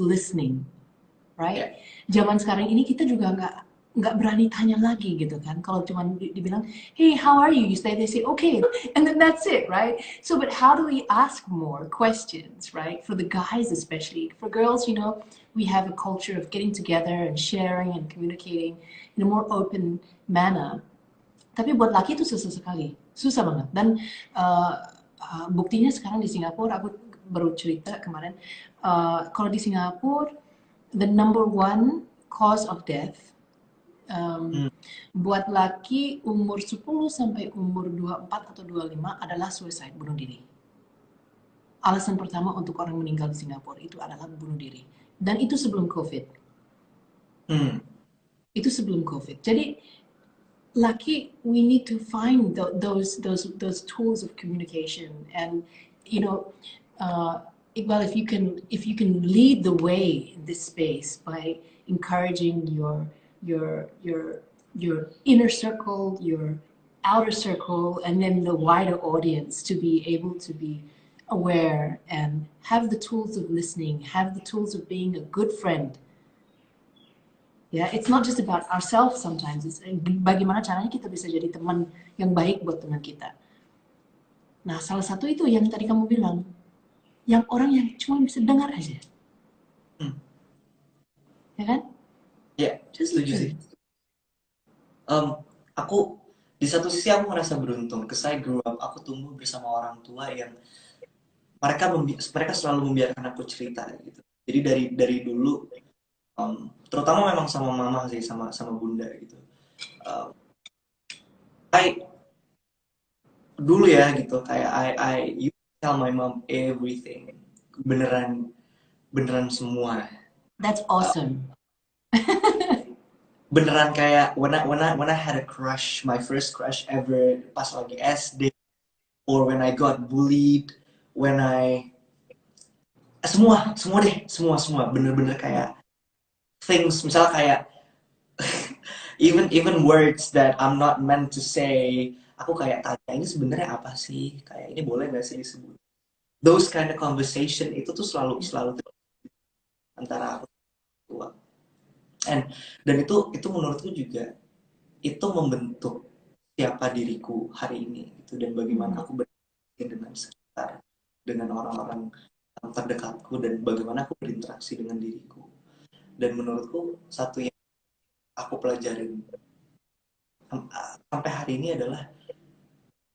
listening, right? Zaman sekarang ini kita juga nggak berani tanya lagi gitu kan. Kalau cuma dibilang, hey, how are you? They say, okay, and then that's it, right? So, but how do we ask more questions, right? For the guys especially. For girls, you know, we have a culture of getting together and sharing and communicating in a more open manner. Tapi buat laki itu susah sekali, susah banget. Dan buktinya sekarang di Singapura, aku baru cerita kemarin, kalau di Singapura, the number one cause of death buat laki umur 10 sampai umur 24 atau 25 adalah suicide, bunuh diri. Alasan pertama untuk orang meninggal di Singapura itu adalah bunuh diri. Dan itu sebelum COVID. Itu sebelum COVID. Jadi laki, we need to find those tools of communication, and you know, well, if you can lead the way in this space by encouraging your inner circle, your outer circle, and then the wider audience to be able to be aware and have the tools of listening, have the tools of being a good friend. Yeah, it's not just about ourselves sometimes. It's bagaimana caranya kita bisa jadi teman yang baik buat teman kita. Nah, salah satu itu yang tadi kamu bilang, yang orang yang cuma bisa dengar aja. Ya kan? Ya, setuju sih. Aku di satu sisi aku merasa beruntung, because I grew up, aku tumbuh bersama orang tua yang mereka selalu membiarkan aku cerita gitu. Jadi dari dulu, terutama memang sama mama sih, sama bunda gitu. Dulu ya gitu, kayak I you tell my mom everything, beneran semua. That's awesome. Beneran kayak when I had a crush, my first crush ever pas lagi SD, or when I got bullied, when I semua bener-bener kayak things, misalnya kayak even words that I'm not meant to say, aku kayak tanya ini sebenarnya apa sih, kayak ini boleh nggak sih disebut, those kind of conversation itu tuh selalu antara aku tua, dan itu menurutku juga itu membentuk siapa diriku hari ini gitu, dan bagaimana aku berinteraksi dengan sekitar, dengan orang-orang terdekatku, dan bagaimana aku berinteraksi dengan diriku. Dan menurutku satu yang aku pelajarin sampai hari ini adalah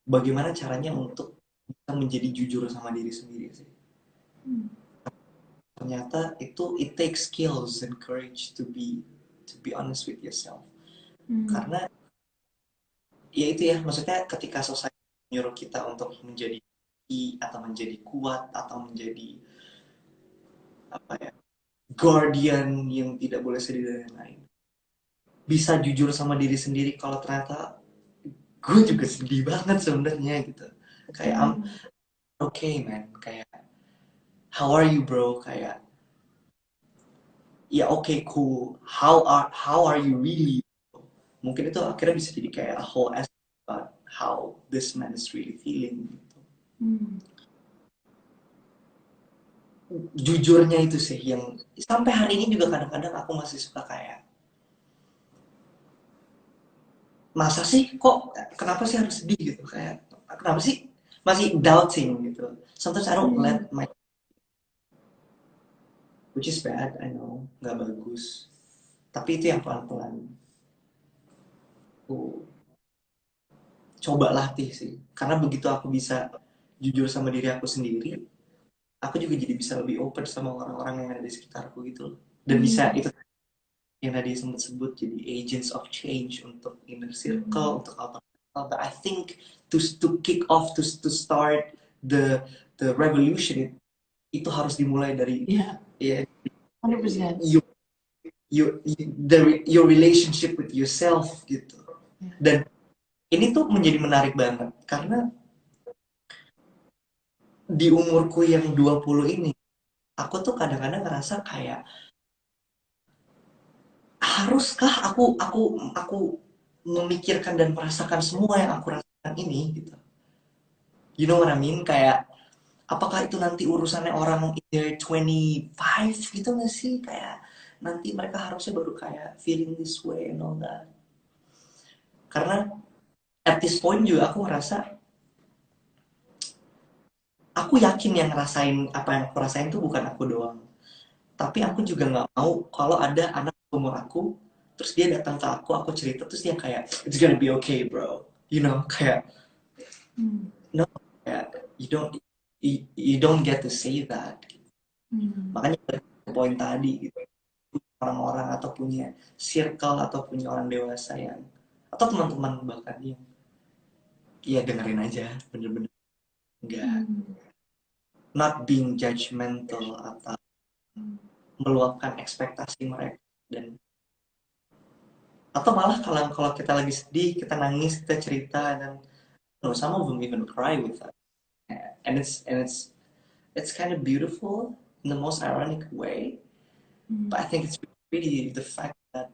bagaimana caranya untuk bisa menjadi jujur sama diri sendiri sih. Ternyata itu it takes skills and courage to be honest with yourself. Karena ya itu ya, maksudnya ketika society menyuruh kita untuk menjadi atau menjadi kuat atau menjadi apa ya, guardian yang tidak boleh sedih dan lain-lain, bisa jujur sama diri sendiri kalau ternyata gue juga sedih banget sebenarnya gitu, kayak I'm okay man, kayak how are you bro, kayak ya okay cool, how are you really, mungkin itu akhirnya bisa jadi kayak a whole essay about how this man is really feeling gitu. Jujurnya itu sih yang sampai hari ini juga kadang-kadang aku masih suka kayak, masa sih kok, kenapa sih harus sedih gitu, kayak kenapa sih masih doubting gitu. Sometimes I don't let my, which is bad, I know, nggak bagus, tapi itu yang pelan-pelan aku coba latih sih, karena begitu aku bisa jujur sama diri aku sendiri, aku juga jadi bisa lebih open sama orang-orang yang ada di sekitarku gitu, dan bisa itu yang tadi sempat sebut, jadi agents of change untuk inner circle, untuk outer circle. But I think to kick off, to start the revolution, itu harus dimulai dari Yeah, ya 100%. your relationship with yourself gitu. Dan ini tuh menjadi menarik banget karena di umurku yang 20 ini, aku tuh kadang-kadang ngerasa kayak, haruskah aku memikirkan dan merasakan semua yang aku rasakan ini gitu. You know what I mean? Kayak apakah itu nanti urusannya orang in their 25 gitu nggak sih? Kayak nanti mereka harusnya baru kayak feeling this way and all that. Karena at this point juga aku ngerasa, aku yakin yang ngerasain apa yang aku rasain tuh bukan aku doang. Tapi aku juga nggak mau kalau ada anak umur aku, terus dia datang ke aku cerita, terus dia kayak, it's gonna be okay, bro. You know, kayak, no, kayak, you don't get to say that. Makanya poin tadi gitu, orang-orang atau punya circle atau punya orang dewasa yang, atau teman-teman bahkan yang, ya dengerin aja, bener-bener nggak, not being judgmental atau meluapkan ekspektasi mereka, dan atau malah kalau kalau kita lagi sedih, kita nangis, kita cerita, dan no, some of them even cry with us, and it's kind of beautiful in the most ironic way, but I think it's really the fact that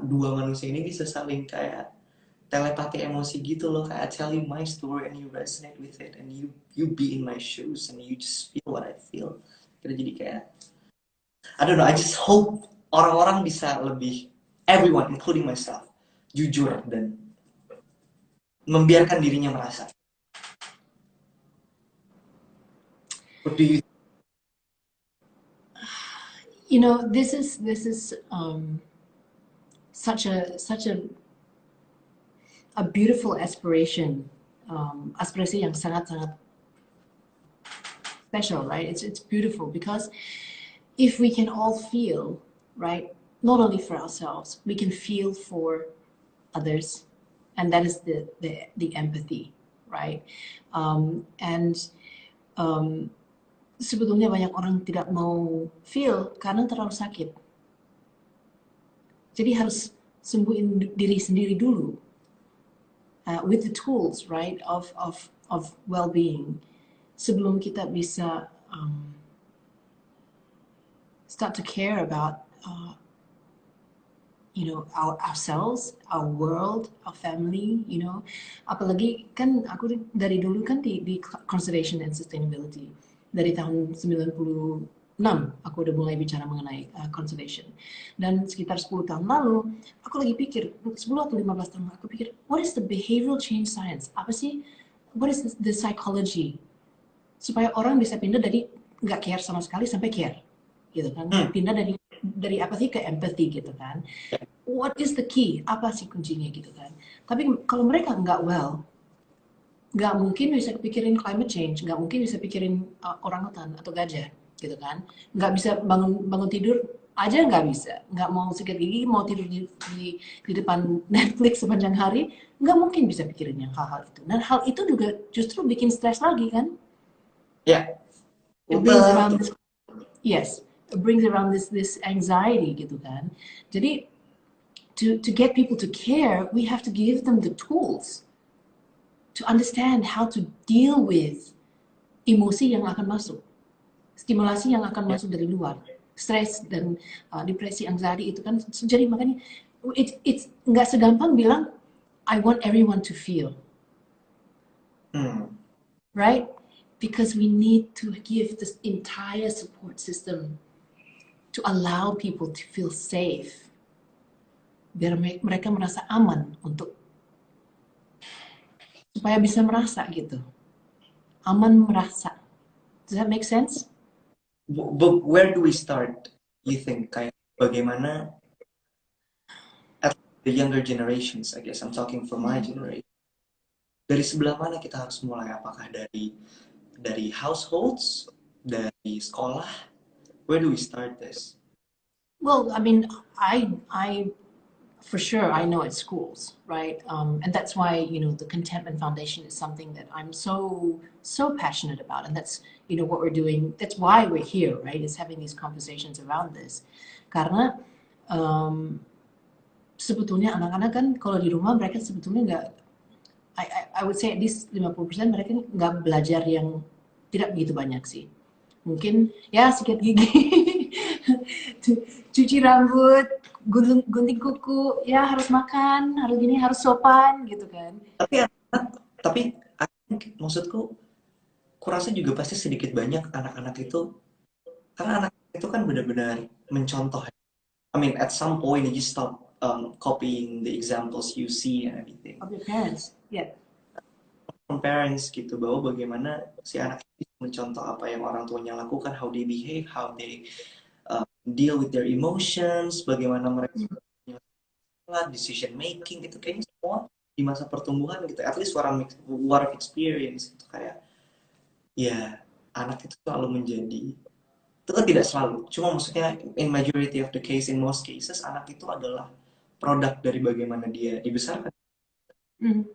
dua manusia ini bisa saling kayak telepati emosi gitu loh, kayak I tell you my story and you resonate with it, and you be in my shoes and you just feel what I feel. Kita jadi kayak, I don't know, I just hope orang-orang bisa lebih, everyone including myself, jujur dan membiarkan dirinya merasa. What do you? You know, this is such a beautiful aspiration, aspirasi yang sangat-sangat special, right? It's beautiful because if we can all feel, right, not only for ourselves, we can feel for others, and that is the empathy, right? And sebetulnya banyak orang tidak mau feel karena terlalu sakit. Jadi harus sembuhin diri sendiri dulu, with the tools, right, of well-being, sebelum kita bisa start to care about you know, ourselves, our world, our family, you know. Apalagi kan aku dari dulu kan di conservation and sustainability. Dari tahun 96 aku udah mulai bicara mengenai conservation. Dan sekitar 10 tahun lalu, aku lagi pikir, 10 atau 15 tahun lalu, aku pikir, what is the behavioral change science? Apa sih? What is the psychology? Supaya orang bisa pindah dari nggak care sama sekali sampai care. Gitu kan. Pindah dari apathy ke empathy gitu kan. What is the key? Apa sih kuncinya gitu kan? Tapi kalau mereka nggak well, nggak mungkin bisa pikirin climate change, nggak mungkin bisa pikirin orangutan atau gajah gitu kan. Nggak bisa bangun tidur aja nggak bisa. Nggak mau sikat gigi, mau tidur di depan Netflix sepanjang hari, nggak mungkin bisa pikirin yang hal-hal itu. Dan hal itu juga justru bikin stres lagi kan? Ya. It brings around this, yes, it brings around this anxiety gitu kan. Jadi to get people to care, we have to give them the tools to understand how to deal with emosi yang akan masuk, stimulasi yang akan masuk dari luar, stres dan depresi, anxiety itu kan. Jadi makanya it's nggak segampang bilang I want everyone to feel, right? Because we need to give this entire support system to allow people to feel safe, biar mereka merasa aman untuk supaya bisa merasa gitu, aman merasa. Does that make sense? But where do we start? You think kayak bagaimana at the younger generations? I guess I'm talking for my generation. Dari sebelah mana kita harus mulai? Apakah dari households, dari sekolah? Where do we start this? Well, I mean, I for sure I know at schools, right? And that's why the Contentment Foundation is something that I'm so passionate about, and that's what we're doing. That's why we're here, right? Is having these conversations around this, karena sebetulnya anak-anak kan kalau di rumah mereka sebetulnya nggak, I would say at least 50% mereka nggak belajar yang tidak begitu banyak sih. Mungkin ya sikat gigi, cuci rambut, gunting kuku, ya harus makan, harus gini, harus sopan gitu kan. Tapi maksudku kurasa juga pasti sedikit banyak anak-anak itu, karena anak itu kan benar-benar mencontoh. I mean, at some point you just stop copying the examples you see and everything Of your parents. Yeah. from parents gitu, bahwa bagaimana si anak itu mencontoh apa yang orang tuanya lakukan, how they behave, how they deal with their emotions, bagaimana mereka decision making, itu kayaknya semua di masa pertumbuhan gitu, at least what of experience gitu. Kayak ya anak itu selalu menjadi, itu kan tidak selalu, cuma maksudnya in majority of the case, in most cases anak itu adalah produk dari bagaimana dia dibesarkan. Mm.